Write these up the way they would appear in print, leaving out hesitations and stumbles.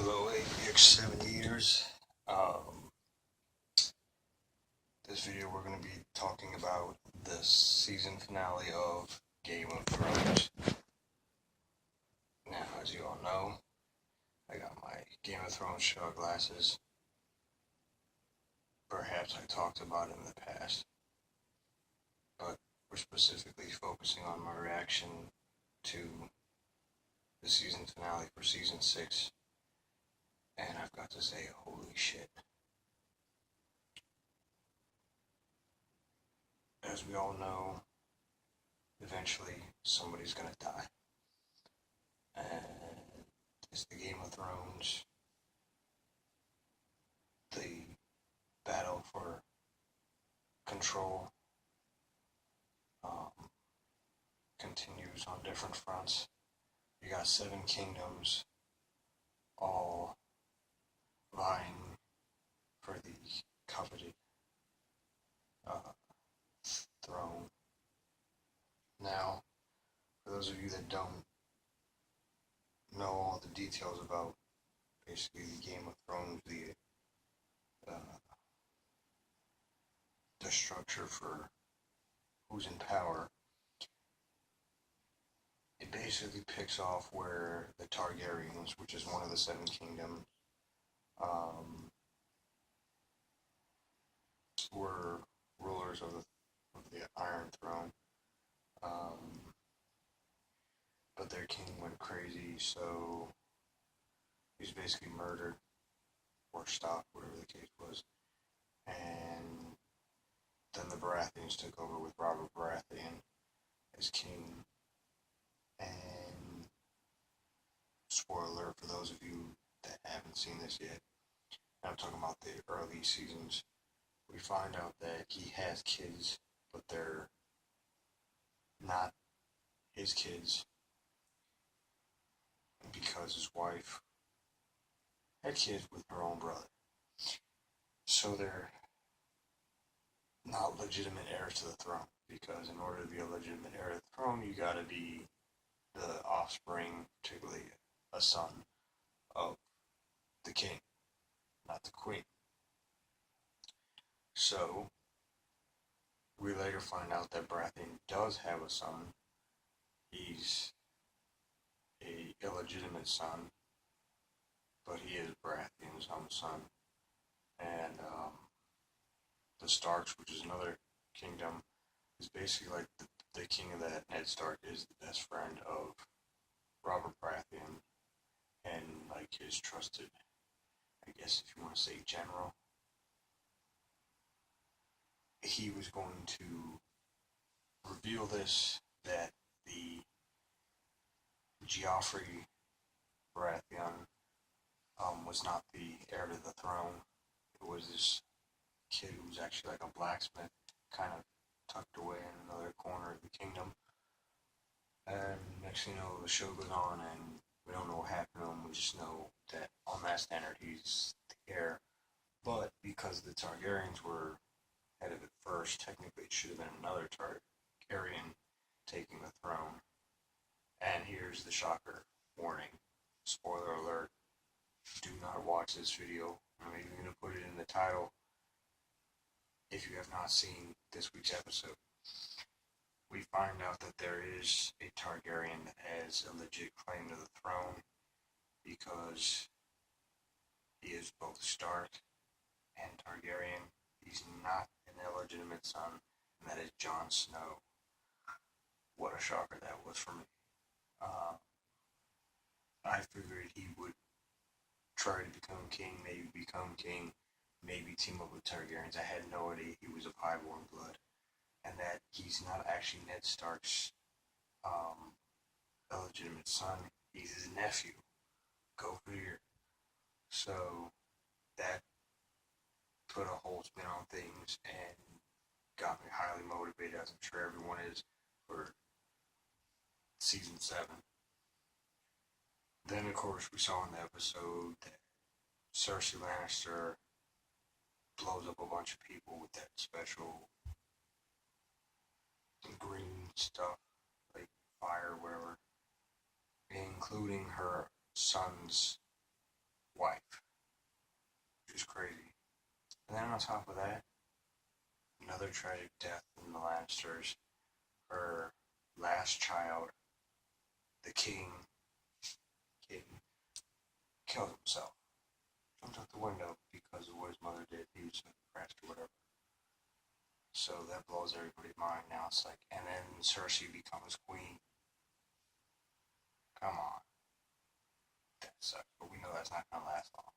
Hello, APX7 years. Um, this video we're going to be talking about the season finale of Game of Thrones. Now, as you all know, I got my Game of Thrones shot glasses. Perhaps I talked about it in the past, but we're specifically focusing on my reaction to the season finale for season 6. And I've got to say, holy shit. As we all know, eventually somebody's gonna die. And it's the Game of Thrones, the battle for control continues on different fronts. You got 7 kingdoms all vying for the coveted throne. Now, for those of you that don't know all the details about basically the Game of Thrones, the structure for who's in power, it basically picks off where the Targaryens, which is one of the 7 kingdoms, were rulers of the Iron Throne. But their king went crazy, so he was basically murdered or stopped, whatever the case was. And then the Baratheons took over with Robert Baratheon as king. And spoiler alert for those of you that haven't seen this yet, I'm talking about the early seasons. We find out that he has kids, but they're not his kids because his wife had kids with her own brother. So they're not legitimate heirs to the throne, because in order to be a legitimate heir to the throne, you gotta be the offspring, particularly a son of the king, not the queen. So we later find out that Baratheon does have a son. He's a illegitimate son, but he is Baratheon's own son. And the Starks, which is another kingdom, is basically like the king of that. Ned Stark is the best friend of Robert Baratheon, and like his trusted, I guess if you want to say, general. He was going to reveal this, that the Joffrey Baratheon was not the heir to the throne. It was this kid who was actually like a blacksmith, kind of tucked away in another corner of the kingdom. And next thing you know, the show goes on, and we don't know what happened to him. We just know that on that standard, he's the heir. But because the Targaryens were head of it first, technically it should have been another Targaryen taking the throne. And here's the shocker warning. Spoiler alert. Do not watch this video. I'm even going to put it in the title if you have not seen this week's episode. We find out that there is a Targaryen that has a legit claim to the throne because he is both Stark and Targaryen. He's not an illegitimate son, and that is Jon Snow. What a shocker that was for me. I figured he would try to become king, maybe team up with Targaryens. I had no idea he was of highborn blood, and that he's not actually Ned Stark's illegitimate son. He's his nephew. Go figure. So that put a whole spin on things and got me highly motivated, as I'm sure everyone is, for season 7. Then, of course, we saw in the episode that Cersei Lannister blows up a bunch of people with that special green stuff, like fire, whatever, including her son's on top of that, another tragic death in the Lannisters. Her last child, the king, killed himself. Jumped out the window because of what his mother did. He was crashed or whatever. So that blows everybody's mind now. It's like, and then Cersei becomes queen. Come on. That sucks. But we know that's not going to last long.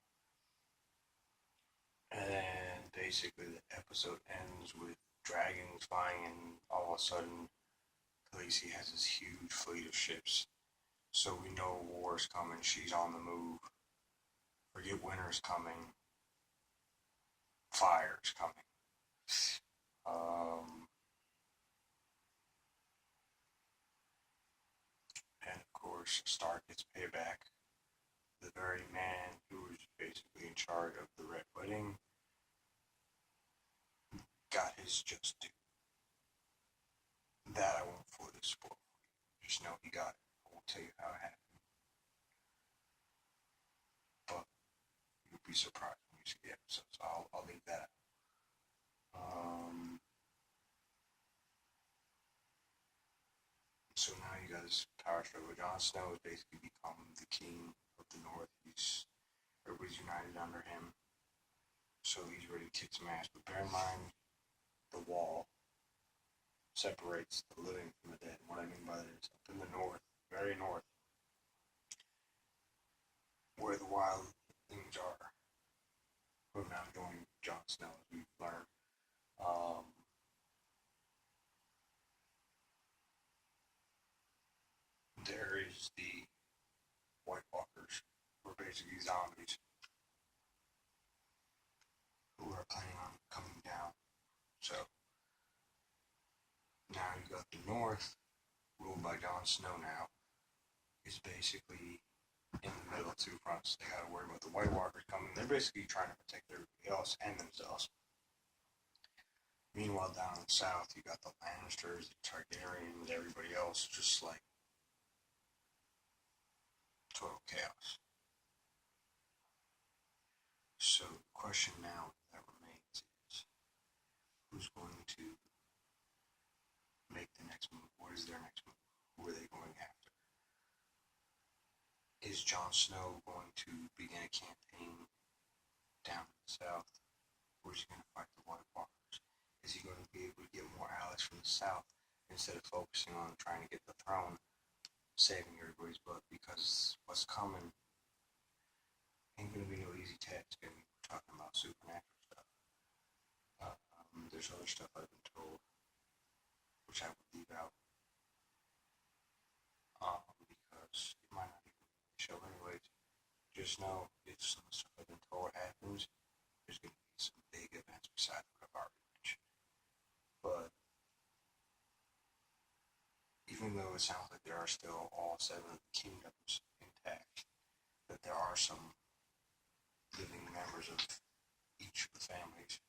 And then basically the episode ends with dragons flying, and all of a sudden Khaleesi has this huge fleet of ships. So we know war's coming. She's on the move. Forget winter's coming. Fire's coming. And of course, Stark gets payback. The very man who was basically in charge of the Red Wedding got his just due. That I won't fully spoil for you. Just know he got it. I won't tell you how it happened. But you'll be surprised when you see the episode, so I'll leave that. So now you got this power struggle. Jon Snow has basically become the king of the North. Everybody's united under him. So he's ready to kick some ass. But bear in mind, the wall separates the living from the dead. What I mean by that is up in the north, very north, where the wild things are, who have now joined Jon Snow, as we've learned. There is the White Walkers, who are basically zombies, who are planning on coming down. So now you got the North, ruled by Jon Snow now, is basically in the middle of two fronts. They gotta worry about the White Walkers coming. They're basically trying to protect everybody else and themselves. Meanwhile, down in the south, you got the Lannisters, the Targaryens, everybody else, just like total chaos. So the question now that remains is, who's going to make the next move? What is their next move? Who are they going after? Is Jon Snow going to begin a campaign down in the south? Or is he going to fight the White Walkers? Is he going to be able to get more allies from the south instead of focusing on trying to get the throne, saving everybody's butt? Because what's coming ain't going to be no easy task. I mean, we're talking about supernatural stuff. There's other stuff I've been told, which I would leave out, because it might not even be the show anyways. Just know if some stuff I've been told happens, there's going to be some big events besides what I've already mentioned. But even though it sounds like there are still all 7 of the kingdoms intact, that there are some living members of each of the families.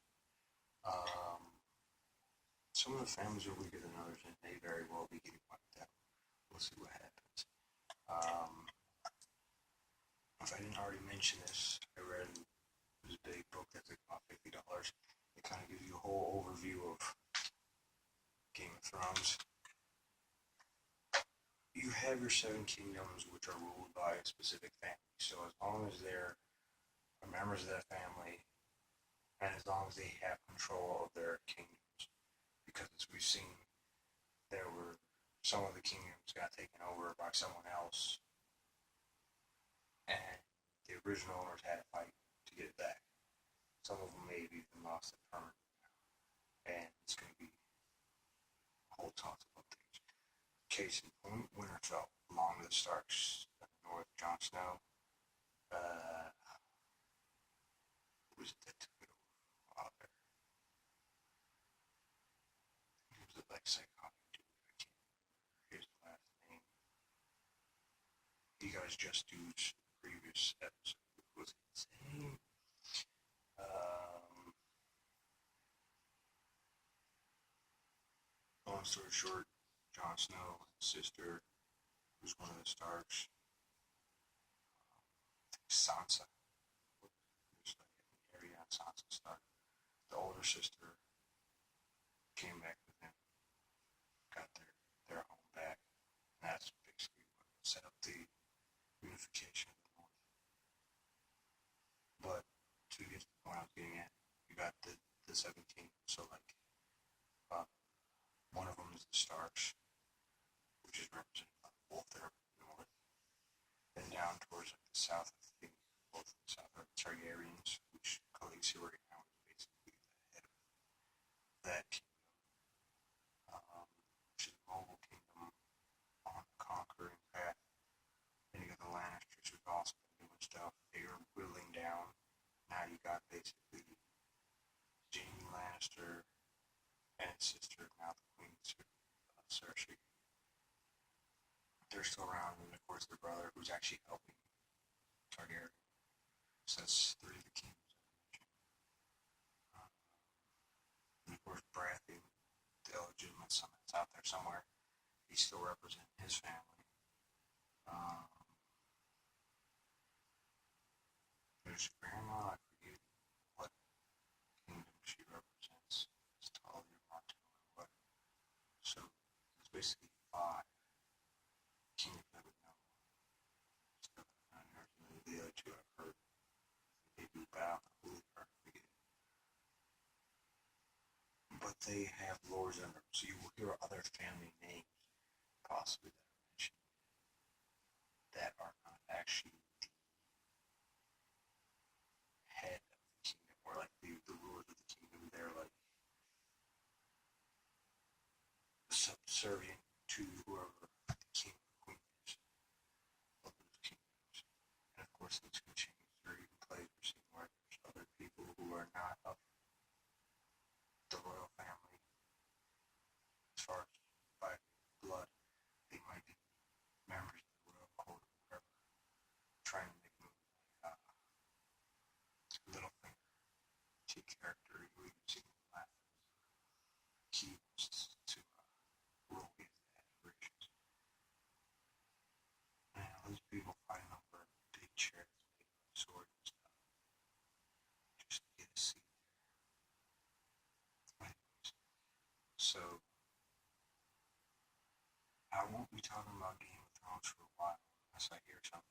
Some of the families are weaker than others, and may very well be getting wiped out. We'll see what happens. If I didn't already mention this, I read this big book that's like about $50. It kind of gives you a whole overview of Game of Thrones. You have your 7 kingdoms, which are ruled by a specific family. So as long as they're members of that family, and as long as they have control of their kingdoms, because as we've seen, there were some of the kingdoms got taken over by someone else, and the original owners had to fight to get it back. Some of them may have even lost it permanently now, and it's going to be a whole toss of things. Case in point, Winterfell belonged to the Starks, North, Jon Snow. Who was it that took it over for a while there? He was the like psychotic dude. I can't remember his last name. You guys just do the previous episode. What was his name? Long story short, Jon Snow, his sister, who's one of the Starks, Sansa. There's like Arya and Sansa Stark. the older sister came back with him, got their home back, and that's basically what set up the unification of the North. But to get to the point I was getting at, you got the 17. So like, uh, one of them is the Starks, which is represented by the wolf there up in the north. Then down towards like the south, I think both the south are Targaryens, which Khaleesi right now is basically the head of that kingdom, which is a mobile kingdom on the conquering path. Then you got the Lannisters who've also been doing stuff. They are whittling down. Now you got basically Jaime Lannister and his sister, now the Queen Cersei. They're still around, and of course their brother, who's actually helping Targaryen. So that's three of the kingdoms I mentioned. And of course Baratheon, the illegitimate son that's out there somewhere, he's still representing his family. Um, there's grandma, I forget what kingdom she represents. It's Talia Martell or what. So there's basically five kingdoms I would know. Stuff I found here. The other two I've heard. They do bow completely forget. But they have lords under them, so you will hear other family names possibly that are mentioned that are not actually the head of the kingdom or like the rulers of the kingdom. They're like subservient to whoever the king or queen is of those kingdoms. And of course those can change. There are even plays we're seeing where there's other people who are not of the royal family as far as by blood. They might be members of the royal court or whatever, trying to make moves like Littlefinger, key character who you see in the last. He wants to rule his aspirations. And those people fighting over big chairs made of swords and stuff just to get a seat there. Anyways, so I won't be talking about Game of Thrones for a while unless I hear something.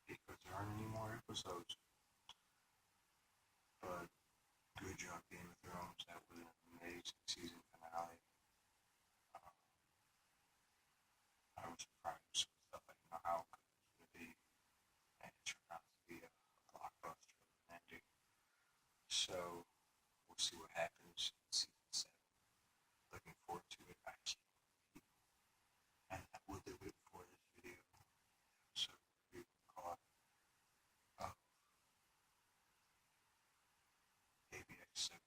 Because there aren't any more episodes. But good job, Game of Thrones. That was an amazing season finale. I was surprised with some stuff. I didn't know how good it was going to be. And it turned out to be a blockbuster of an ending. So we'll see what happens in season 7. Looking forward to it. I can't wait. And that will do it for this video. So we will call it ABX 70.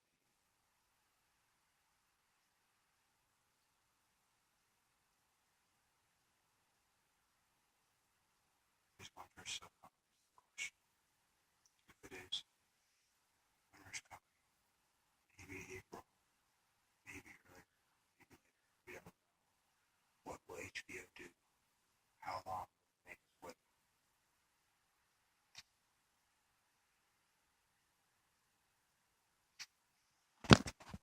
Just wonder yourself how the question. If it is,